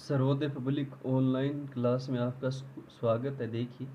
Sarvodaya public online class में आपका स्वागत है। देखिए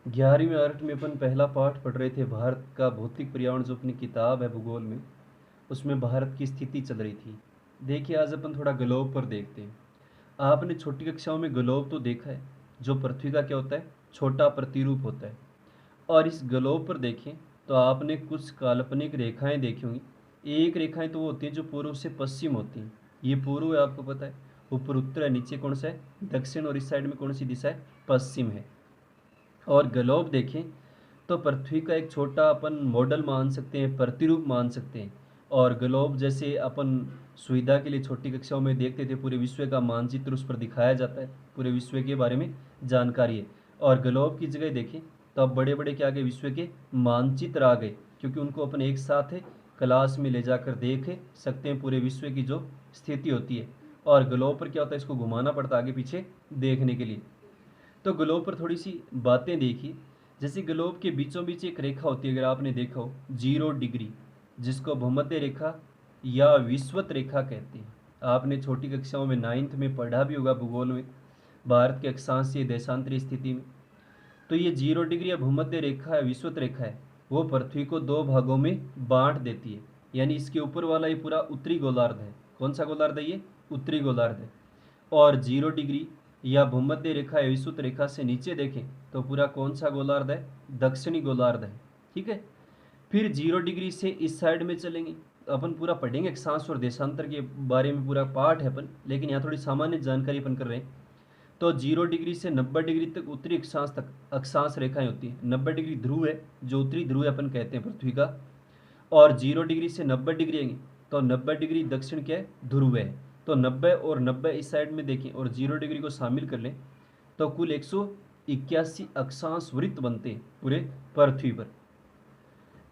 11वीं आर्ट में अपन पहला पाठ पढ़ रहे थे, भारत का भौतिक पर्यावरण जो अपनी किताब है भूगोल में, उसमें भारत की स्थिति चल रही थी। देखिए आज अपन थोड़ा ग्लोब पर देखते हैं। आपने छोटी कक्षाओं में ग्लोब तो देखा है, जो पृथ्वी का क्या होता है, छोटा प्रतिरूप होता है। और इस ग्लोब पर देखें तो आपने कुछ काल्पनिक रेखाएं देखी होंगी। एक रेखाएं तो वो होती हैं जो पूर्व से पश्चिम होती हैं। ये पूर्व है, आपको पता है, ऊपर उत्तर है, नीचे कौन सा है, दक्षिण, और इस साइड में कौन सी दिशा है, पश्चिम है। और ग्लोब देखें तो पृथ्वी का एक छोटा अपन मॉडल मान सकते हैं, प्रतिरूप मान सकते हैं। और ग्लोब जैसे अपन सुविधा के लिए छोटी कक्षाओं में देखते थे, पूरे विश्व का मानचित्र उस पर दिखाया जाता है, पूरे विश्व के बारे में जानकारी है। और ग्लोब की जगह देखें तो अब बड़े बड़े क्या आ गए, विश्व के मानचित्र आ गए, क्योंकि उनको अपन एक साथ क्लास में ले जाकर देख सकते हैं पूरे विश्व की जो स्थिति होती है। और ग्लोब पर क्या होता है, इसको घुमाना पड़ता है आगे पीछे देखने के लिए। तो ग्लोब पर थोड़ी सी बातें देखी। जैसे ग्लोब के बीचों बीच एक रेखा होती है, अगर आपने देखा हो, 0 डिग्री, जिसको भूमध्य रेखा या विषुवत रेखा कहते हैं। आपने छोटी कक्षाओं में 9th में पढ़ा भी होगा भूगोल में, भारत के अक्षांशीय देशांतरीय स्थिति में। तो ये 0 डिग्री या भूमध्य रेखा है, विषुवत रेखा है, वो पृथ्वी को दो भागों में बांट देती है। यानी इसके ऊपर वाला ये पूरा उत्तरी गोलार्ध है। कौन सा गोलार्ध है ये, उत्तरी गोलार्ध है। और 0 डिग्री या भूमध्य रेखा या विषुवत रेखा से नीचे देखें तो पूरा कौन सा गोलार्ध है, दक्षिणी गोलार्ध है। ठीक है। फिर 0 डिग्री से इस साइड में चलेंगे तो अपन पूरा पढ़ेंगे अक्षांश और देशांतर के बारे में, पूरा पाठ है अपन, लेकिन यहाँ थोड़ी सामान्य जानकारी अपन कर रहे हैं। तो 0 डिग्री से 90 डिग्री तक उत्तरी अक्षांश तक अक्षांश रेखाएं होती हैं। 90 डिग्री ध्रुव है, जो उत्तरी ध्रुव अपन कहते हैं पृथ्वी का। और 0 डिग्री से 90 डिग्री आएंगे तो 90 डिग्री दक्षिण क्या है, ध्रुव है। तो 90 और 90 इस साइड में देखें और 0 डिग्री को शामिल कर लें तो कुल 181 अक्षांश वृत्त बनते हैं पूरे पृथ्वी पर।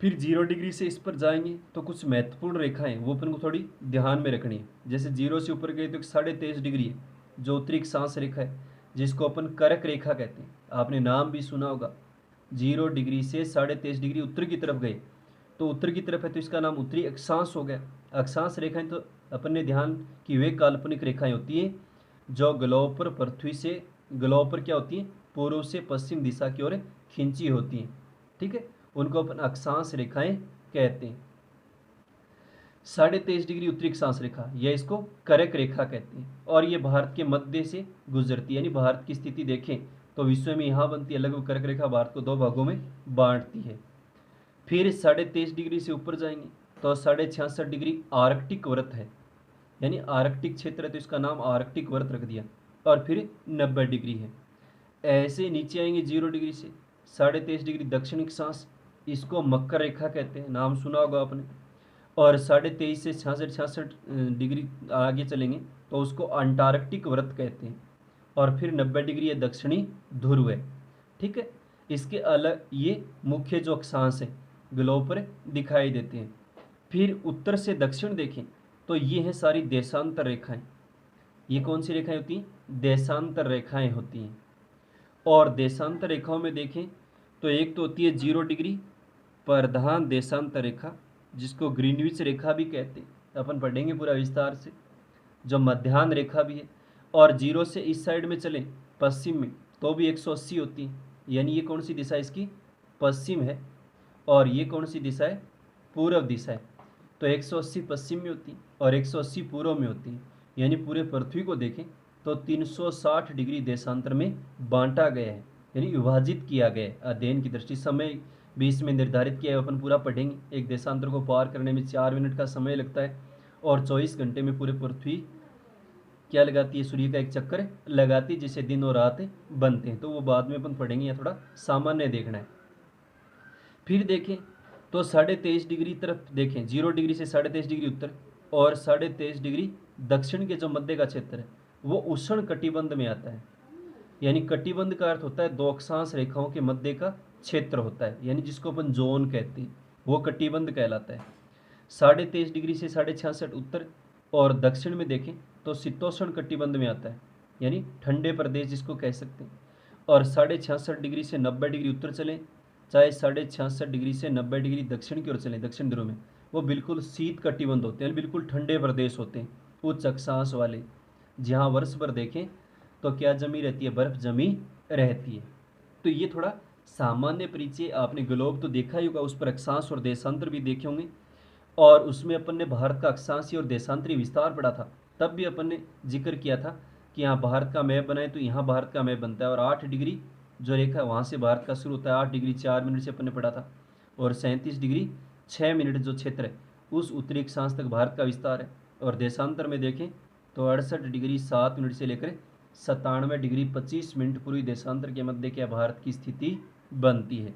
फिर 0 डिग्री से इस पर जाएंगे तो कुछ महत्वपूर्ण रेखाएं वो अपन को थोड़ी ध्यान में रखनी है। जैसे 0 से ऊपर गए तो 23.5 डिग्री है, जो उत्तरी अक्षांश रेखा है, जिसको अपन करक रेखा कहते हैं। आपने नाम भी सुना होगा। 0 डिग्री से 23.5 डिग्री उत्तर की तरफ गए तो उत्तर की तरफ है, तो इसका नाम उत्तरी अक्षांश हो गया। अक्षांश रेखाएं तो अपन ने ध्यान की वे काल्पनिक रेखाएं होती हैं जो ग्लोब पर पृथ्वी से, ग्लोब पर क्या होती हैं, पूर्व से पश्चिम दिशा की ओर खींची होती हैं। ठीक है, उनको अपन अक्षांश रेखाएं कहते हैं। 23.5 डिग्री उत्तरी अक्षांश रेखा, यह इसको करक रेखा कहते हैं। और ये भारत के मध्य से गुजरती है, यानी भारत की स्थिति देखें तो विश्व में यहाँ बनती है लगभग करक रेखा, भारत को दो भागों में बांटती है। फिर 23.5 डिग्री से ऊपर जाएंगे तो 66.5 डिग्री आर्कटिक व्रत है, यानी आर्कटिक क्षेत्र है, तो इसका नाम आर्कटिक व्रत रख दिया। और फिर 90 डिग्री है। ऐसे नीचे आएंगे 0 डिग्री से 23.5 डिग्री दक्षिण अक्षांश, इसको मकर रेखा कहते हैं, नाम सुना होगा आपने। और 23.5 से 66 डिग्री आगे चलेंगे तो उसको अंटार्कटिक व्रत कहते हैं। और फिर 90 डिग्री है दक्षिणी ध्रुव है। ठीक है, इसके अलग ये मुख्य जो अक्षांश है ग्लोब पर दिखाई देते हैं। फिर उत्तर से दक्षिण देखें तो ये हैं सारी देशांतर रेखाएं। ये कौन सी रेखाएं होती हैं, देशांतर रेखाएं होती हैं। और देशांतर रेखाओं में देखें तो एक तो होती है 0 डिग्री प्रधान देशांतर रेखा, जिसको ग्रीनविच रेखा भी कहते हैं, अपन पढ़ेंगे पूरा विस्तार से, जो मध्याह्न रेखा भी है। और 0 से इस साइड में चलें पश्चिम में तो भी 180 होती है, यानी ये कौन सी दिशा इसकी, पश्चिम है। और ये कौन सी दिशा है, पूर्व दिशा है। तो 180 पश्चिम में होती है और 180 पूर्व में होती है। यानी पूरे पृथ्वी को देखें तो 360 डिग्री देशांतर में बांटा गया है, यानी विभाजित किया गया है। अध्ययन की दृष्टि समय भी इसमें निर्धारित किया है, अपन पूरा पढ़ेंगे। एक देशांतर को पार करने में 4 मिनट का समय लगता है और 24 घंटे में पूरे पृथ्वी क्या लगाती है, सूर्य का एक चक्कर लगाती है, जिसे दिन और रात बनते हैं। तो वो बाद में अपन पढ़ेंगे, या थोड़ा सामान्य देखना है। फिर देखें तो 23.5 डिग्री तरफ देखें, 0 डिग्री से 23.5 डिग्री उत्तर और 23.5 डिग्री दक्षिण के जो मध्य का क्षेत्र है वो उष्ण कटिबंध में आता है। यानी कटिबंध का अर्थ होता है दो अक्षांश रेखाओं के मध्य का क्षेत्र होता है, यानी जिसको अपन जोन कहते हैं, वो कटिबंध कहलाता है। 23.5 डिग्री से 66.5 उत्तर और दक्षिण में देखें तो शीतोष्ण कटिबंध में आता है, यानी ठंडे प्रदेश जिसको कह सकते हैं। और 66.5 डिग्री से 90 डिग्री उत्तर चलें, चाहे 66.5 डिग्री से 90 डिग्री दक्षिण की ओर चलें, दक्षिण ध्रुव में, वो बिल्कुल शीत कटिबंध होते हैं, बिल्कुल ठंडे प्रदेश होते हैं, उच्च अक्षांश वाले, जहाँ वर्ष भर देखें तो क्या जमी रहती है, बर्फ जमी रहती है। तो ये थोड़ा सामान्य परिचय, आपने ग्लोब तो देखा ही होगा, उस पर अक्षांश और देशांतर भी देखे होंगे, और उसमें अपन ने भारत का अक्षांशीय और देशांतरीय विस्तार पढ़ा था। तब भी अपन ने जिक्र किया था कि यहाँ भारत का मैप बनाए तो यहाँ भारत का मैप बनता है, और 8 डिग्री जो रेखा वहाँ से भारत का शुरू होता है, 8 डिग्री 4 मिनट से अपन ने पढ़ा था, और 37 डिग्री 6 मिनट जो क्षेत्र है उस उत्तरी अक्षांश तक भारत का विस्तार है। और देशांतर में देखें तो 68 डिग्री 7 मिनट से लेकर 97 डिग्री 25 मिनट पूर्वी देशांतर के मध्य क्या भारत की स्थिति बनती है।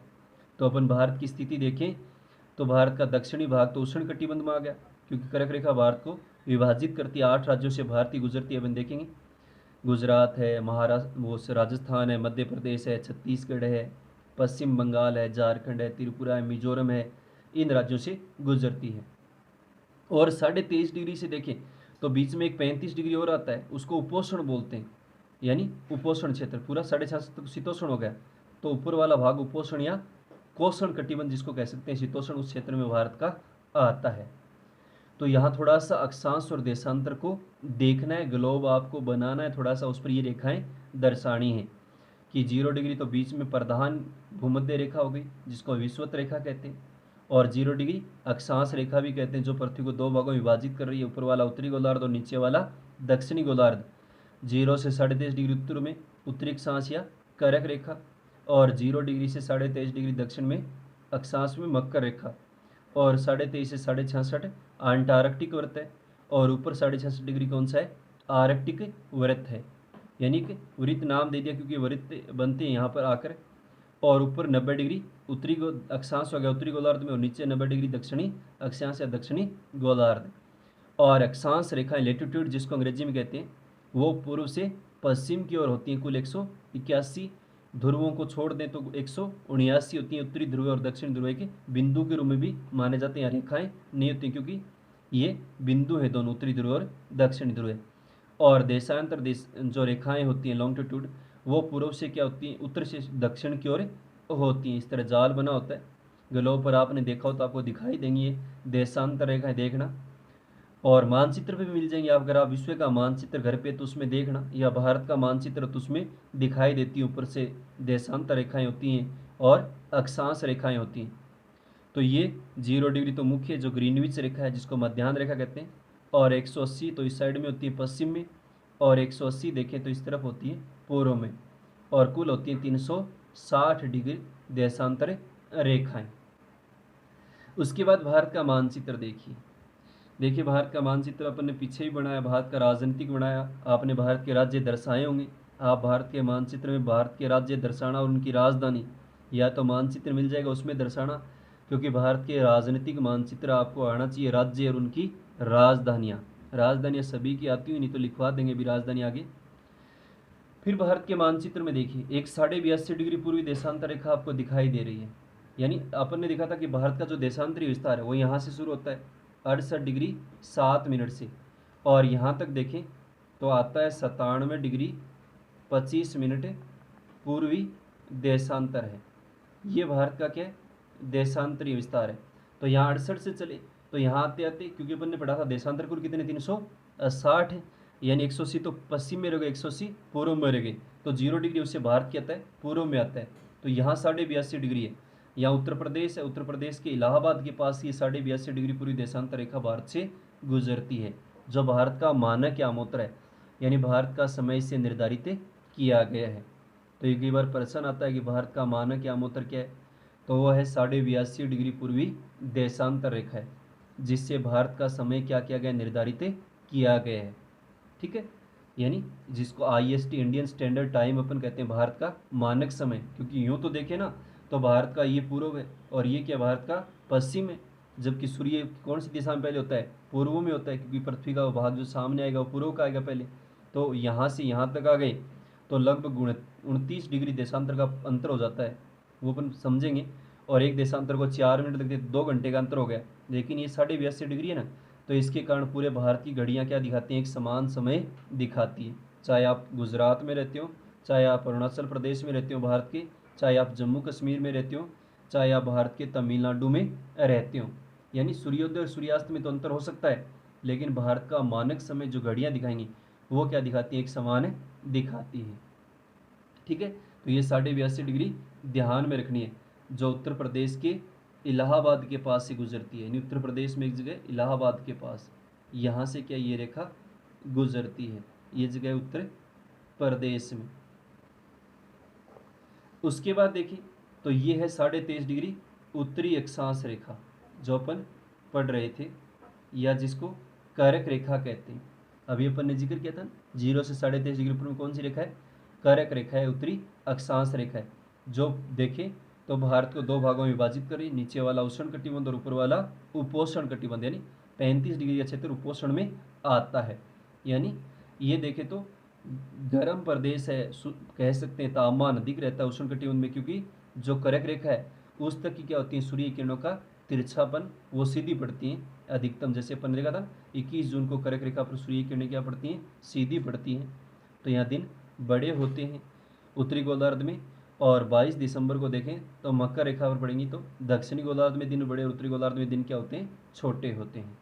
तो अपन भारत की स्थिति देखें तो भारत का दक्षिणी भाग तो उष्ण कटिबंध में आ गया, क्योंकि कर्क रेखा भारत को विभाजित करती है, 8 राज्यों से भारत की गुजरती है। अपन देखेंगे गुजरात है, महाराष्ट्र, वो राजस्थान है, मध्य प्रदेश है, छत्तीसगढ़ है, पश्चिम बंगाल है, झारखंड है, त्रिपुरा है, मिजोरम है, इन राज्यों से गुजरती है। और 23.5 डिग्री से देखें तो बीच में एक 35 डिग्री और आता है, उसको उपोषण बोलते हैं, यानी उपोषण क्षेत्र। पूरा 66.5 तक शीतोष्ण हो गया, तो ऊपर वाला भाग उपोषण या कोषण कटिबंध जिसको कह सकते हैं, शीतोष्ण, उस क्षेत्र में भारत का आता है। तो यहाँ थोड़ा सा अक्षांश और देशांतर को देखना है, ग्लोब आपको बनाना है, थोड़ा सा उस पर ये रेखाएं दर्शानी है कि 0 डिग्री तो बीच में प्रधान भूमध्य रेखा हो गई जिसको विषुवत रेखा कहते हैं, और 0 डिग्री अक्षांश रेखा भी कहते हैं, जो पृथ्वी को दो भागों में विभाजित कर रही है, ऊपर वाला उत्तरी गोलार्ध और नीचे वाला दक्षिणी गोलार्ध। 0 से 23.5 डिग्री उत्तर में उत्तरी अक्षांश या कर्क रेखा, और 0 डिग्री से 23.5 डिग्री दक्षिण में अक्षांश में मकर रेखा, और 23.5 से 66.5 अंटार्कटिक वृत्त है, और ऊपर 66.5 डिग्री कौन सा है, आर्कटिक वृत्त है। यानी कि वृत्त नाम दे दिया क्योंकि वृत्त बनते हैं यहाँ पर आकर। और ऊपर 90 डिग्री उत्तरी अक्षांश हो गया उत्तरी गोलार्ध में, और नीचे 90 डिग्री दक्षिणी अक्षांश या दक्षिणी गोलार्ध। और अक्षांश रेखाएं लेटिट्यूड जिसको अंग्रेजी में कहते हैं, वो पूर्व से पश्चिम की ओर होती हैं, कुल 181 ध्रुवों को छोड़ दें तो 179 होती हैं, उत्तरी ध्रुव और दक्षिण ध्रुव के बिंदु के रूप में भी माने जाते हैं। रेखाएं नहीं होती क्योंकि ये बिंदु है दोनों, उत्तरी ध्रुव और दक्षिणी ध्रुव। और देशांतर देश जो रेखाएं होती हैं लॉन्गिट्यूड, वो पूर्व से क्या होती हैं, उत्तर से दक्षिण की ओर होती हैं। इस तरह जाल बना होता है, ग्लोब पर आपने देखा हो तो आपको दिखाई देंगी ये देशांतर रेखाएं, देखना। और मानचित्र पे भी मिल जाएंगे आप, अगर आप विश्व का मानचित्र घर पे तो उसमें देखना, या भारत का मानचित्र तो उसमें दिखाई देती है, ऊपर से देशांतर रेखाएं होती हैं और अक्षांश रेखाएं होती हैं। तो ये 0 डिग्री तो मुख्य जो ग्रीनविच रेखा है जिसको मध्याह्न रेखा कहते हैं, और 180 तो इस साइड में होती है पश्चिम में, और 180 देखें तो इस तरफ होती है पूर्व में, और कुल होती है 360 डिग्री देशांतर रेखाएं। उसके बाद भारत का मानचित्र देखिए भारत का मानचित्र अपन ने पीछे ही बनाया, भारत का राजनीतिक बनाया, आपने भारत के राज्य दर्शाए होंगे। आप भारत के मानचित्र में भारत के राज्य दर्शाना और उनकी राजधानी या तो मानचित्र मिल जाएगा उसमें दर्शाना, क्योंकि भारत के राजनीतिक मानचित्र आपको आना चाहिए, राज्य और उनकी राजधानियाँ सभी की आती हुई, नहीं तो लिखवा देंगे भी राजधानी आगे। फिर भारत के मानचित्र में देखिए एक 82.5 डिग्री पूर्वी देशांतर रेखा आपको दिखाई दे रही है, यानी अपन ने देखा था कि भारत का जो देशांतरीय विस्तार है वो यहाँ से शुरू होता है 68 डिग्री 7 मिनट से, और यहाँ तक देखें तो आता है 97 डिग्री 25 मिनट पूर्वी देशांतर है। ये भारत का क्या है, देशांतरीय विस्तार है। तो यहाँ 68 से चले तो यहाँ आते आते, क्योंकि अपन ने पढ़ा था देशांतर कुल कितने 360 है, यानी 180 तो पश्चिम में रह गए, 180 पूर्व में रह गए, तो 0 डिग्री उससे भारत क्या आता है, पूर्व में आता है। तो यहाँ 82.5 डिग्री है। यहाँ उत्तर प्रदेश है, उत्तर प्रदेश के इलाहाबाद के पास ये 82.5 डिग्री पूरी देशांतर रेखा भारत से गुजरती है, जो भारत का मानक यामोत्र है, यानी भारत का समय से निर्धारित किया गया है। तो एक बार प्रश्न आता है कि भारत का मानक यामोत्र क्या है, तो वह है 82.5 डिग्री पूर्वी देशांतर रेखा है, जिससे भारत का समय क्या किया गया, निर्धारित किया गया है। ठीक है, यानी जिसको IST इंडियन स्टैंडर्ड टाइम अपन कहते हैं, भारत का मानक समय। क्योंकि यूँ तो देखें ना तो भारत का ये पूर्व है और ये क्या भारत का पश्चिम है, जबकि सूर्य कौन सी दिशा में पहले होता है, पूर्व में होता है, क्योंकि पृथ्वी का भाग जो सामने आएगा वो पूर्व का आएगा पहले। तो यहाँ से यहाँ तक आ गए तो लगभग 29 डिग्री देशांतर का अंतर हो जाता है, वो अपन समझेंगे। और एक देशांतर को 4 मिनट लगते 2 घंटे का अंतर हो गया, लेकिन ये 82.5 डिग्री है ना, तो इसके कारण पूरे भारत की घड़ियाँ क्या दिखाती हैं, एक समान समय दिखाती है। चाहे आप गुजरात में रहते हो, चाहे आप अरुणाचल प्रदेश में रहते हो भारत के, चाहे आप जम्मू कश्मीर में रहते हो, चाहे आप भारत के तमिलनाडु में रहते हो, यानी सूर्योदय और सूर्यास्त में तो अंतर हो सकता है, लेकिन भारत का मानक समय जो घड़ियाँ दिखाएंगी वो क्या दिखाती है, एक समान दिखाती है। ठीक है, तो ये 82.5 डिग्री ध्यान में रखनी है, जो उत्तर प्रदेश के इलाहाबाद के पास से गुजरती है। यानी उत्तर प्रदेश में एक जगह इलाहाबाद के पास, यहाँ से क्या ये रेखा गुजरती है, ये जगह उत्तर प्रदेश में। उसके बाद देखिए, तो ये है 23.5 डिग्री उत्तरी अक्षांश रेखा, जो अपन पढ़ रहे थे, या जिसको करक रेखा कहते हैं। अभी अपन ने जिक्र किया था 0 से 23.5 डिग्री ऊपर में कौन सी रेखा है, करक रेखा है, उत्तरी अक्षांश रेखा है, जो देखें तो भारत को दो भागों में विभाजित कर रही है, नीचे वाला उष्ण कटिबंध और ऊपर वाला उपोष्ण कटिबंध, यानी 35 डिग्री का क्षेत्र उपोष्ण में आता है। यानी ये देखें तो गर्म प्रदेश है, कह सकते हैं तापमान अधिक रहता है उष्ण कटिबंध में, क्योंकि जो करक रेखा है उस तक की क्या होती है, सूर्य किरणों का तिरछापन वो सीधी पड़ती हैं अधिकतम। जैसे अपन ने देखा था 21 जून को करक रेखा पर सूर्य किरणें क्या पड़ती हैं, सीधी पड़ती हैं, तो यहाँ दिन बड़े होते हैं उत्तरी गोलार्ध में। और 22 दिसंबर को देखें तो मकर रेखा पर पड़ेंगी, तो दक्षिणी गोलार्ध में दिन बड़े और उत्तरी गोलार्ध में दिन क्या होते हैं, छोटे होते हैं।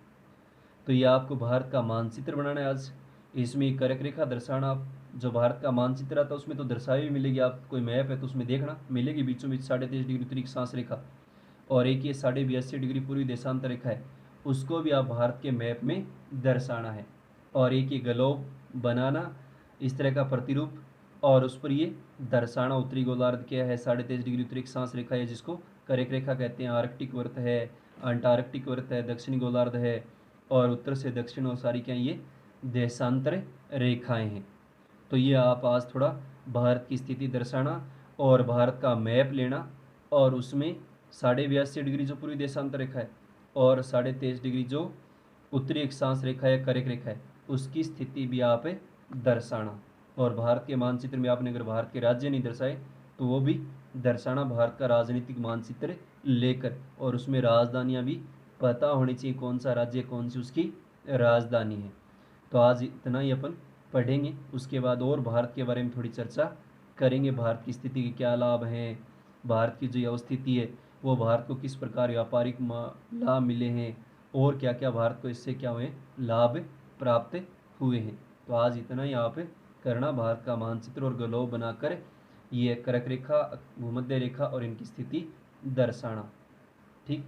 तो ये आपको भारत का मानचित्र बनाना है आज, इसमें करक रेखा दर्शाना। आप जो भारत का मानचित्र आता है उसमें तो दर्शाई भी मिलेगी, आप कोई मैप है तो उसमें देखना मिलेगी बीचों बीच 23.5 डिग्री उत्तरी अक्षांश रेखा, और एक ये 82.5 डिग्री पूर्वी देशांतर रेखा है, उसको भी आप भारत के मैप में दर्शाना है। और एक ये ग्लोब बनाना, इस तरह का प्रतिरूप, और उस पर ये दर्शाना उत्तरी गोलार्ध क्या है, 23.5 डिग्री उत्तरी अक्षांश रेखा है, जिसको करक रेखा कहते हैं। आर्कटिक वृत्त है, अंटार्कटिक वृत्त है, दक्षिणी गोलार्ध है, और उत्तर से दक्षिण और सारी क्या ये देशांतर रेखाएं हैं। तो ये आप आज थोड़ा भारत की स्थिति दर्शाना और भारत का मैप लेना, और उसमें 82.5 डिग्री जो पूर्वी देशांतर रेखा है और 23.5 डिग्री जो उत्तरी अक्षांश रेखा है, करक रेखा है, उसकी स्थिति भी आप दर्शाना। और भारत के मानचित्र में आपने अगर भारत के राज्य नहीं दर्शाए तो वो भी दर्शाना, भारत का राजनीतिक मानचित्र लेकर, और उसमें राजधानियाँ भी पता होनी चाहिए, कौन सा राज्य कौन सी उसकी राजधानी है। तो आज इतना ही अपन पढ़ेंगे, उसके बाद और भारत के बारे में थोड़ी चर्चा करेंगे, भारत की स्थिति के क्या लाभ हैं, भारत की जो अवस्थिति है वो भारत को किस प्रकार व्यापारिक लाभ मिले हैं, और क्या क्या भारत को इससे क्या हुए लाभ प्राप्त हुए हैं। तो आज इतना ही आप करना, भारत का मानचित्र और ग्लोब बनाकर ये करक रेखा, भूमध्य रेखा और इनकी स्थिति दर्शाना। ठीक।